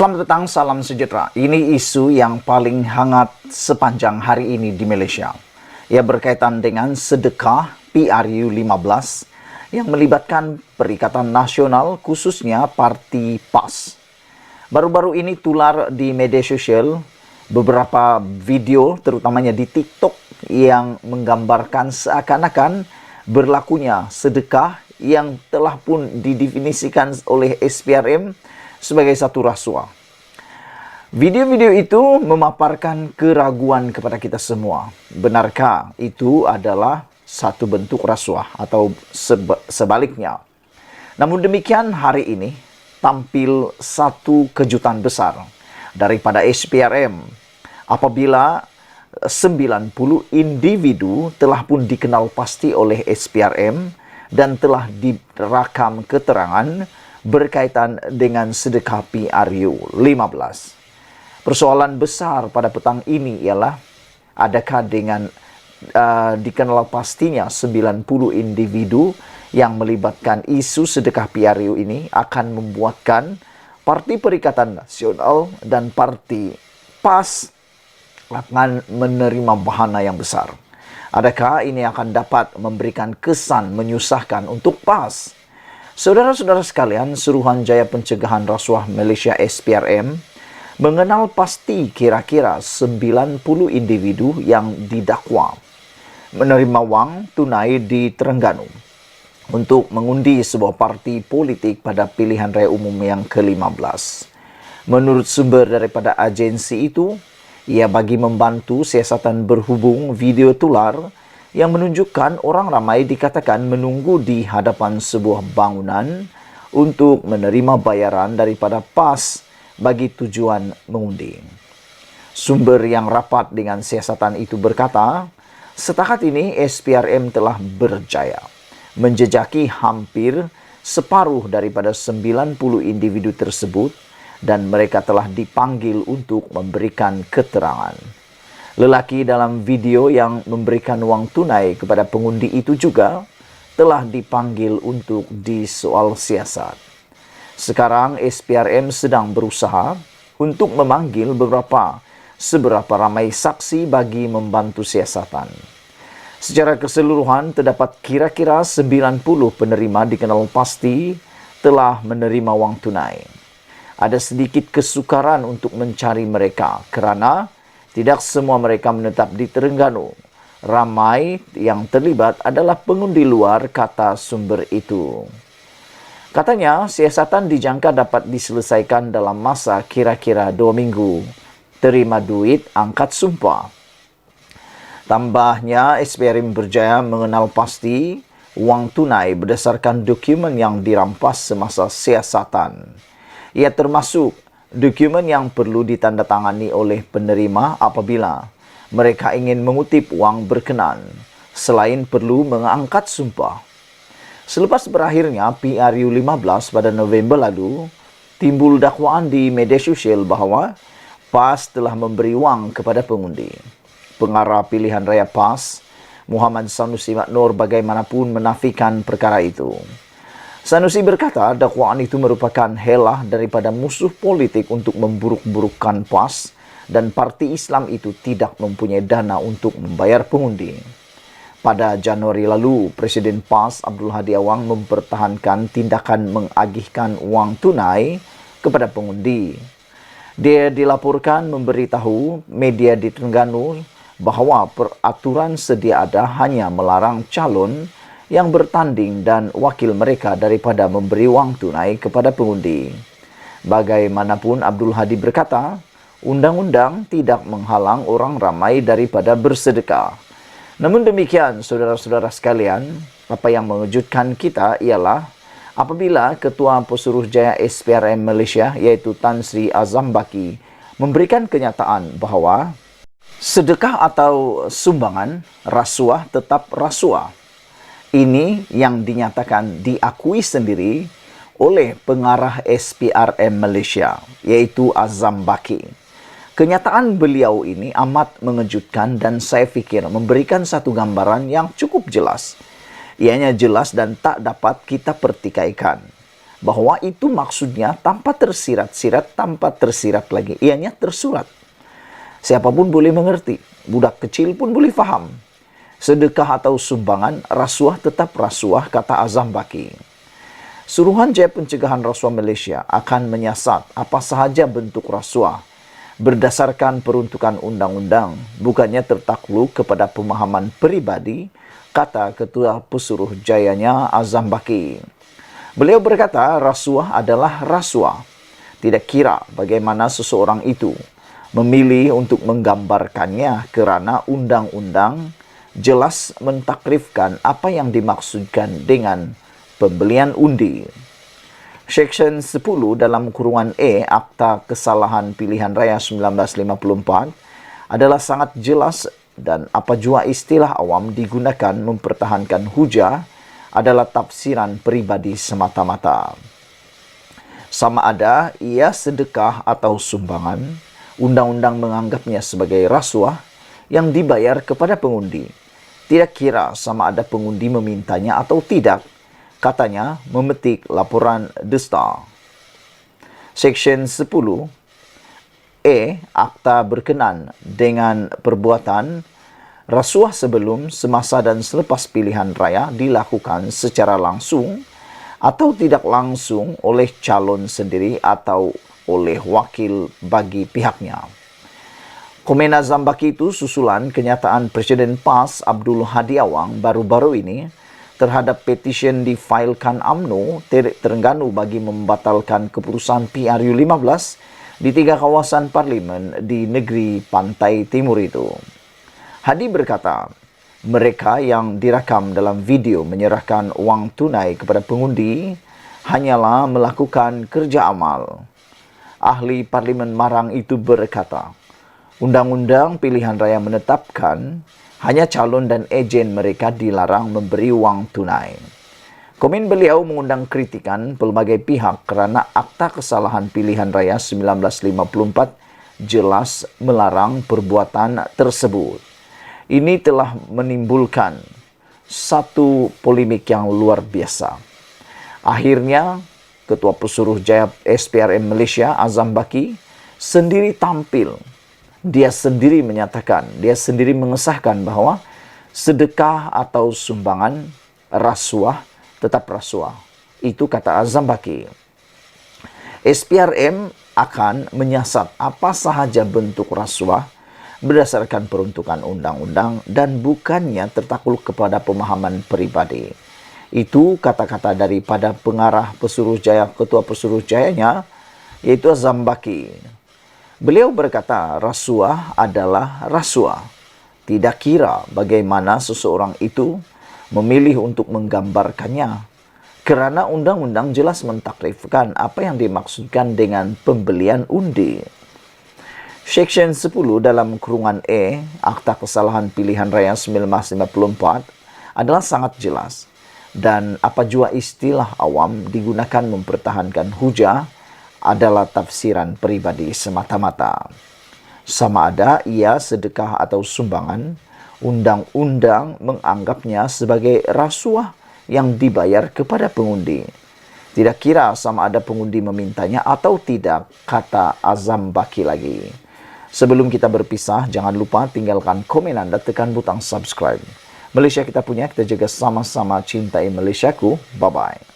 Selamat datang, salam sejahtera. Ini isu yang paling hangat sepanjang hari ini di Malaysia. Ia berkaitan dengan sedekah PRU 15 yang melibatkan Perikatan Nasional, khususnya Parti PAS. Baru-baru ini tular di media sosial beberapa video, terutamanya di TikTok, yang menggambarkan seakan-akan berlakunya sedekah yang telah pun didefinisikan oleh SPRM sebagai satu rasuah. Video-video itu memaparkan keraguan kepada kita semua. Benarkah itu adalah satu bentuk rasuah atau sebaliknya? Namun demikian, hari ini tampil satu kejutan besar daripada SPRM apabila 90 individu telah pun dikenal pasti oleh SPRM dan telah direkam keterangan berkaitan dengan sedekah PRU 15. Persoalan besar pada petang ini ialah adakah dengan dikenal pastinya 90 individu yang melibatkan isu sedekah PRU ini akan membuatkan Parti Perikatan Nasional dan Parti PAS akan menerima bahana yang besar. Adakah ini akan dapat memberikan kesan menyusahkan untuk PAS? Saudara-saudara sekalian, Suruhanjaya Pencegahan Rasuah Malaysia SPRM mengenal pasti kira-kira 90 individu yang didakwa menerima wang tunai di Terengganu untuk mengundi sebuah parti politik pada pilihan raya umum yang ke-15. Menurut sumber daripada agensi itu, ia bagi membantu siasatan berhubung video tular yang menunjukkan orang ramai dikatakan menunggu di hadapan sebuah bangunan untuk menerima bayaran daripada PAS bagi tujuan mengundi. Sumber yang rapat dengan siasatan itu berkata, setakat ini SPRM telah berjaya menjejaki hampir separuh daripada 90 individu tersebut dan mereka telah dipanggil untuk memberikan keterangan. Lelaki dalam video yang memberikan wang tunai kepada pengundi itu juga telah dipanggil untuk disoal siasat. Sekarang SPRM sedang berusaha untuk memanggil seberapa ramai saksi bagi membantu siasatan. Secara keseluruhan terdapat kira-kira 90 penerima dikenal pasti telah menerima wang tunai. Ada sedikit kesukaran untuk mencari mereka kerana tidak semua mereka menetap di Terengganu. Ramai yang terlibat adalah pengundi luar, kata sumber itu. Katanya, siasatan dijangka dapat diselesaikan dalam masa kira-kira 2 minggu. Terima duit, angkat sumpah. Tambahnya, SPRM berjaya mengenal pasti wang tunai berdasarkan dokumen yang dirampas semasa siasatan. Ia termasuk dokumen yang perlu ditandatangani oleh penerima apabila mereka ingin mengutip wang berkenan, selain perlu mengangkat sumpah. Selepas berakhirnya PRU 15 pada November lalu, timbul dakwaan di media sosial bahawa PAS telah memberi wang kepada pengundi. Pengarah pilihan raya PAS, Muhammad Sanusi Maknur, bagaimanapun menafikan perkara itu. Sanusi berkata dakwaan itu merupakan helah daripada musuh politik untuk memburuk-burukkan PAS dan parti Islam itu tidak mempunyai dana untuk membayar pengundi. Pada Januari lalu, Presiden PAS Abdul Hadi Awang mempertahankan tindakan mengagihkan wang tunai kepada pengundi. Dia dilaporkan memberitahu media di Terengganu bahawa peraturan sedia ada hanya melarang calon yang bertanding dan wakil mereka daripada memberi wang tunai kepada pengundi. Bagaimanapun, Abdul Hadi berkata, undang-undang tidak menghalang orang ramai daripada bersedekah. Namun demikian, saudara-saudara sekalian, apa yang mengejutkan kita ialah apabila Ketua Pesuruhjaya SPRM Malaysia, iaitu Tan Sri Azam Baki, memberikan kenyataan bahawa sedekah atau sumbangan rasuah tetap rasuah. Ini yang dinyatakan diakui sendiri oleh pengarah SPRM Malaysia, iaitu Azam Baki. Kenyataan beliau ini amat mengejutkan dan saya fikir memberikan satu gambaran yang cukup jelas. Ianya jelas dan tak dapat kita pertikaikan. bahwa itu maksudnya tanpa tersirat-sirat, tanpa tersirat lagi. Ianya tersurat. Siapapun boleh mengerti, budak kecil pun boleh faham. Sedekah atau sumbangan, rasuah tetap rasuah, kata Azam Baki. Suruhanjaya Pencegahan Rasuah Malaysia akan menyiasat apa sahaja bentuk rasuah berdasarkan peruntukan undang-undang, bukannya tertakluk kepada pemahaman peribadi, kata Ketua Pesuruhjayanya Azam Baki. Beliau berkata, rasuah adalah rasuah. Tidak kira bagaimana seseorang itu memilih untuk menggambarkannya kerana undang-undang jelas mentakrifkan apa yang dimaksudkan dengan pembelian undi. Seksyen 10 dalam kurungan E Akta Kesalahan Pilihan Raya 1954 adalah sangat jelas dan apa jua istilah awam digunakan mempertahankan hujah adalah tafsiran peribadi semata-mata. Sama ada ia sedekah atau sumbangan, undang-undang menganggapnya sebagai rasuah yang dibayar kepada pengundi. Tidak kira sama ada pengundi memintanya atau tidak, katanya memetik laporan The Star. Seksyen 10 E Akta berkenan dengan perbuatan rasuah sebelum, semasa dan selepas pilihan raya dilakukan secara langsung atau tidak langsung oleh calon sendiri atau oleh wakil bagi pihaknya. Komen Azam Baki itu susulan kenyataan Presiden PAS Abdul Hadi Awang baru-baru ini terhadap petisyen difailkan UMNO Terengganu bagi membatalkan keputusan PRU 15 di 3 kawasan parlimen di negeri pantai timur itu. Hadi berkata, mereka yang direkam dalam video menyerahkan wang tunai kepada pengundi hanyalah melakukan kerja amal. Ahli Parlimen Marang itu berkata, Undang-Undang Pilihan Raya menetapkan hanya calon dan ejen mereka dilarang memberi wang tunai. Komen beliau mengundang kritikan pelbagai pihak kerana Akta Kesalahan Pilihan Raya 1954 jelas melarang perbuatan tersebut. Ini telah menimbulkan satu polemik yang luar biasa. Akhirnya, Ketua Pesuruhjaya SPRM Malaysia Azam Baki sendiri tampil. Dia sendiri menyatakan, dia sendiri mengesahkan bahawa sedekah atau sumbangan rasuah tetap rasuah. Itu kata Azam Baki. SPRM akan menyiasat apa sahaja bentuk rasuah berdasarkan peruntukan undang-undang dan bukannya tertakluk kepada pemahaman peribadi. Itu kata-kata daripada pengarah Pesuruhjaya, Ketua Pesuruhjayanya, iaitu Azam Baki. Beliau berkata, rasuah adalah rasuah. Tidak kira bagaimana seseorang itu memilih untuk menggambarkannya. Kerana undang-undang jelas mentakrifkan apa yang dimaksudkan dengan pembelian undi. Seksyen 10 dalam kurungan E, Akta Kesalahan Pilihan Raya 1954 adalah sangat jelas. Dan apa jua istilah awam digunakan mempertahankan hujah adalah tafsiran peribadi semata-mata. Sama ada ia sedekah atau sumbangan, undang-undang menganggapnya sebagai rasuah yang dibayar kepada pengundi. Tidak kira sama ada pengundi memintanya atau tidak, kata Azam Baki lagi. Sebelum kita berpisah, jangan lupa tinggalkan komen Anda, tekan butang subscribe. Malaysia kita punya, kita jaga sama-sama cintai Malaysiaku. Bye-bye.